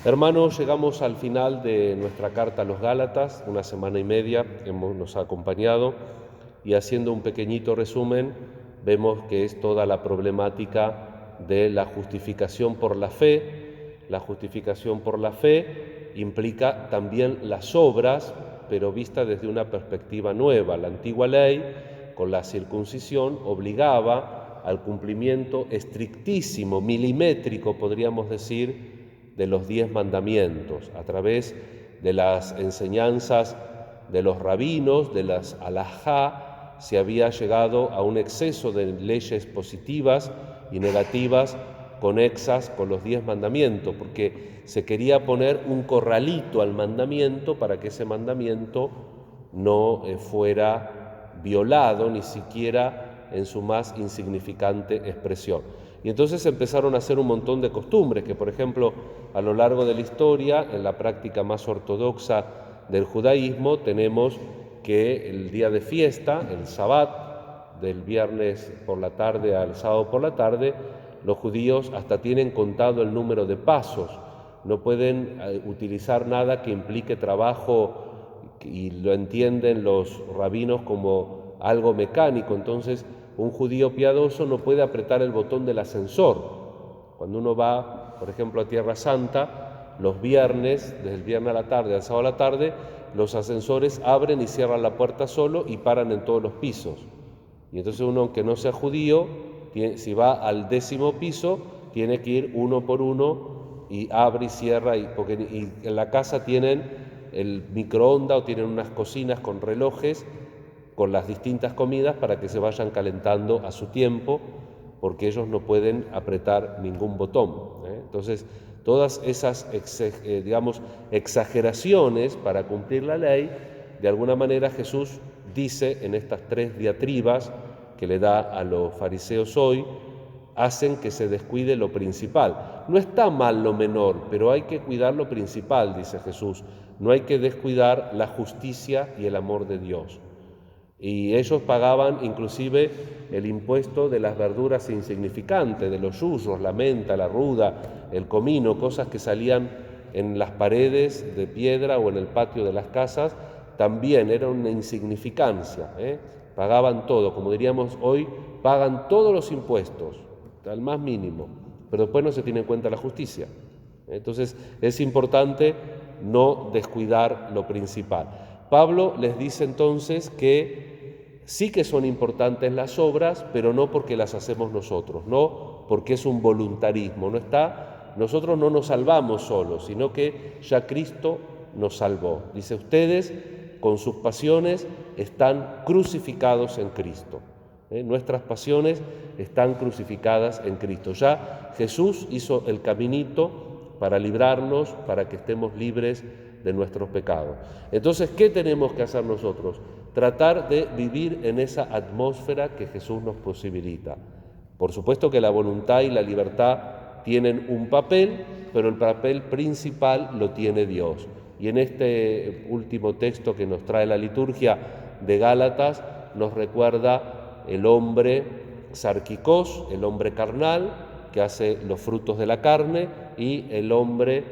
Hermanos, llegamos al final de nuestra carta a los Gálatas, una semana y media nos ha acompañado, y haciendo un pequeñito resumen, vemos que es toda la problemática de la justificación por la fe. La justificación por la fe implica también las obras, pero vista desde una perspectiva nueva. La antigua ley, con la circuncisión, obligaba al cumplimiento estrictísimo, milimétrico, podríamos decir, de los 10 mandamientos, a través de las enseñanzas de los rabinos, de las alajá, se había llegado a un exceso de leyes positivas y negativas conexas con los 10 mandamientos, porque se quería poner un corralito al mandamiento para que ese mandamiento no fuera violado, ni siquiera en su más insignificante expresión. Y entonces empezaron a hacer un montón de costumbres que, por ejemplo, a lo largo de la historia, en la práctica más ortodoxa del judaísmo, tenemos que el día de fiesta, el Sabbat, del viernes por la tarde al sábado por la tarde, los judíos hasta tienen contado el número de pasos, no pueden utilizar nada que implique trabajo, y lo entienden los rabinos como algo mecánico. Entonces, un judío piadoso no puede apretar el botón del ascensor. Cuando uno va, por ejemplo, a Tierra Santa, los viernes, desde el viernes a la tarde al sábado a la tarde, los ascensores abren y cierran la puerta solo y paran en todos los pisos. Y entonces uno, aunque no sea judío, si va al 10º piso, tiene que ir uno por uno y abre y cierra, porque en la casa tienen el microondas o tienen unas cocinas con relojes con las distintas comidas para que se vayan calentando a su tiempo, porque ellos no pueden apretar ningún botón. Entonces, todas esas, exageraciones para cumplir la ley, de alguna manera Jesús dice en estas 3 diatribas que le da a los fariseos hoy, hacen que se descuide lo principal. No está mal lo menor, pero hay que cuidar lo principal, dice Jesús. No hay que descuidar la justicia y el amor de Dios. Y ellos pagaban inclusive el impuesto de las verduras insignificantes, de los yuyos, la menta, la ruda, el comino, cosas que salían en las paredes de piedra o en el patio de las casas, también era una insignificancia. Pagaban todo, como diríamos hoy, pagan todos los impuestos, al más mínimo, pero después no se tiene en cuenta la justicia. Entonces es importante no descuidar lo principal. Pablo les dice entonces que sí que son importantes las obras, pero no porque las hacemos nosotros, no porque es un voluntarismo, nosotros no nos salvamos solos, sino que ya Cristo nos salvó. Dice, ustedes con sus pasiones están crucificados en Cristo. Nuestras pasiones están crucificadas en Cristo. Ya Jesús hizo el caminito para librarnos, para que estemos libres de nuestros pecados. Entonces, ¿qué tenemos que hacer nosotros? Tratar de vivir en esa atmósfera que Jesús nos posibilita. Por supuesto que la voluntad y la libertad tienen un papel, pero el papel principal lo tiene Dios. Y en este último texto que nos trae la liturgia de Gálatas, nos recuerda el hombre sarquicós, el hombre carnal, que hace los frutos de la carne, y el hombre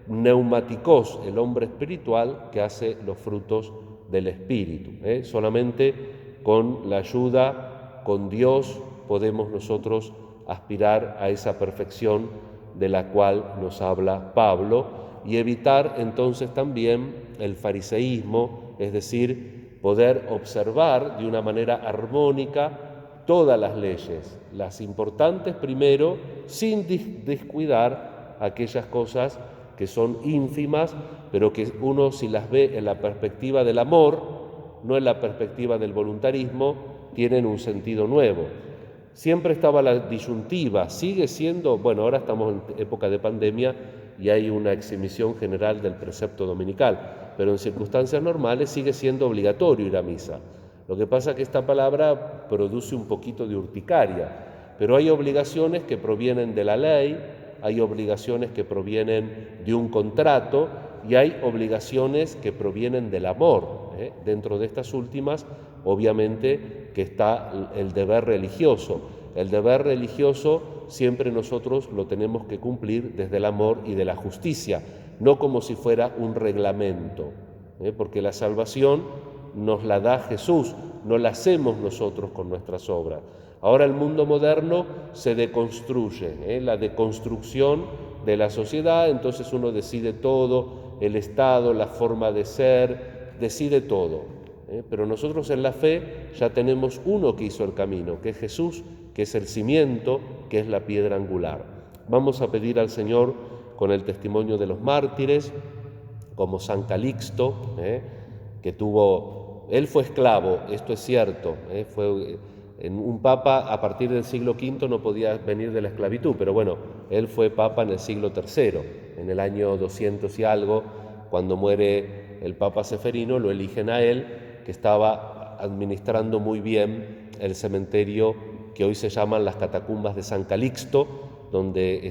neumáticos, el hombre espiritual, que hace los frutos del Espíritu. Solamente con la ayuda, con Dios, podemos nosotros aspirar a esa perfección de la cual nos habla Pablo, y evitar entonces también el fariseísmo, es decir, poder observar de una manera armónica todas las leyes, las importantes primero, sin descuidar aquellas cosas que son ínfimas, pero que uno, si las ve en la perspectiva del amor, no en la perspectiva del voluntarismo, tienen un sentido nuevo. Siempre estaba la disyuntiva, sigue siendo, bueno, ahora estamos en época de pandemia y hay una exhibición general del precepto dominical, pero en circunstancias normales sigue siendo obligatorio ir a misa. Lo que pasa es que esta palabra produce un poquito de urticaria, pero hay obligaciones que provienen de la ley, hay obligaciones que provienen de un contrato y hay obligaciones que provienen del amor. Dentro de estas últimas, obviamente, que está el deber religioso. El deber religioso siempre nosotros lo tenemos que cumplir desde el amor y de la justicia, no como si fuera un reglamento, porque la salvación nos la da Jesús, no la hacemos nosotros con nuestras obras. Ahora el mundo moderno se deconstruye, la deconstrucción de la sociedad, entonces uno decide todo, el Estado, la forma de ser, decide todo. Pero nosotros en la fe ya tenemos uno que hizo el camino, que es Jesús, que es el cimiento, que es la piedra angular. Vamos a pedir al Señor con el testimonio de los mártires, como San Calixto, él fue esclavo, esto es cierto, fue un papa a partir del siglo V no podía venir de la esclavitud, pero bueno, él fue papa en el siglo III, en el año 200 y algo, cuando muere el papa Seferino, lo eligen a él, que estaba administrando muy bien el cementerio que hoy se llaman las catacumbas de San Calixto, donde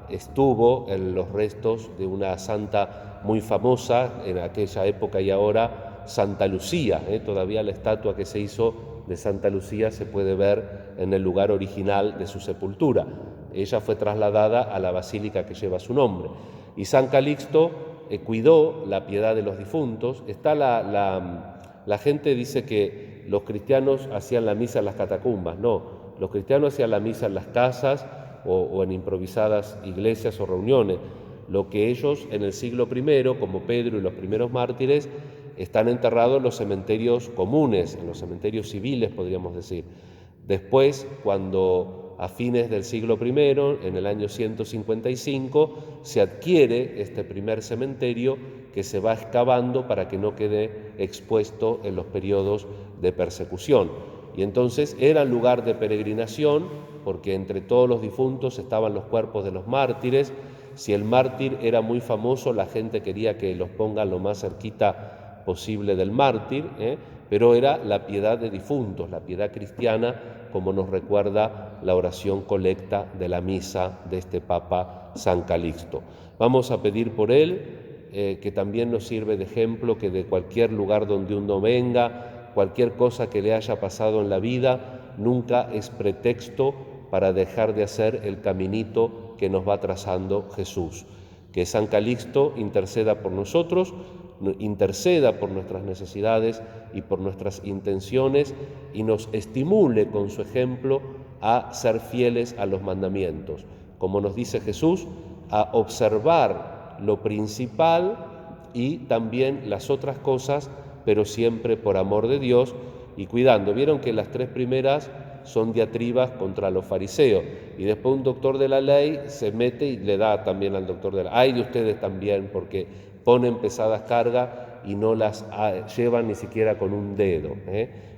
estuvo en los restos de una santa muy famosa en aquella época y ahora, Santa Lucía. Todavía la estatua que se hizo de Santa Lucía se puede ver en el lugar original de su sepultura. Ella fue trasladada a la basílica que lleva su nombre. Y San Calixto cuidó la piedad de los difuntos. La gente dice que los cristianos hacían la misa en las catacumbas. No, los cristianos hacían la misa en las casas o en improvisadas iglesias o reuniones. Lo que ellos en el siglo I, como Pedro y los primeros mártires, están enterrados en los cementerios comunes, en los cementerios civiles, podríamos decir. Después, cuando a fines del siglo I, en el año 155, se adquiere este primer cementerio que se va excavando para que no quede expuesto en los periodos de persecución. Y entonces era lugar de peregrinación, porque entre todos los difuntos estaban los cuerpos de los mártires. Si el mártir era muy famoso, la gente quería que los pongan lo más cerquita posible del mártir, pero era la piedad de difuntos, la piedad cristiana, como nos recuerda la oración colecta de la misa de este Papa San Calixto. Vamos a pedir por él, que también nos sirve de ejemplo, que de cualquier lugar donde uno venga, cualquier cosa que le haya pasado en la vida, nunca es pretexto para dejar de hacer el caminito que nos va trazando Jesús. Que San Calixto interceda por nosotros, interceda por nuestras necesidades y por nuestras intenciones y nos estimule con su ejemplo a ser fieles a los mandamientos. Como nos dice Jesús, a observar lo principal y también las otras cosas, pero siempre por amor de Dios y cuidando. Vieron que las tres primeras son diatribas contra los fariseos y después un doctor de la ley se mete y le da también al doctor de la ley. Ay de ustedes también, porque ponen pesadas cargas y no las llevan ni siquiera con un dedo.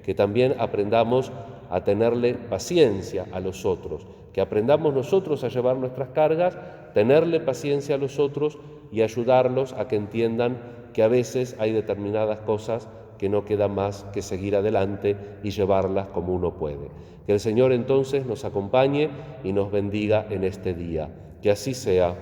Que también aprendamos a tenerle paciencia a los otros, que aprendamos nosotros a llevar nuestras cargas, tenerle paciencia a los otros y ayudarlos a que entiendan que a veces hay determinadas cosas que no queda más que seguir adelante y llevarlas como uno puede. Que el Señor entonces nos acompañe y nos bendiga en este día. Que así sea.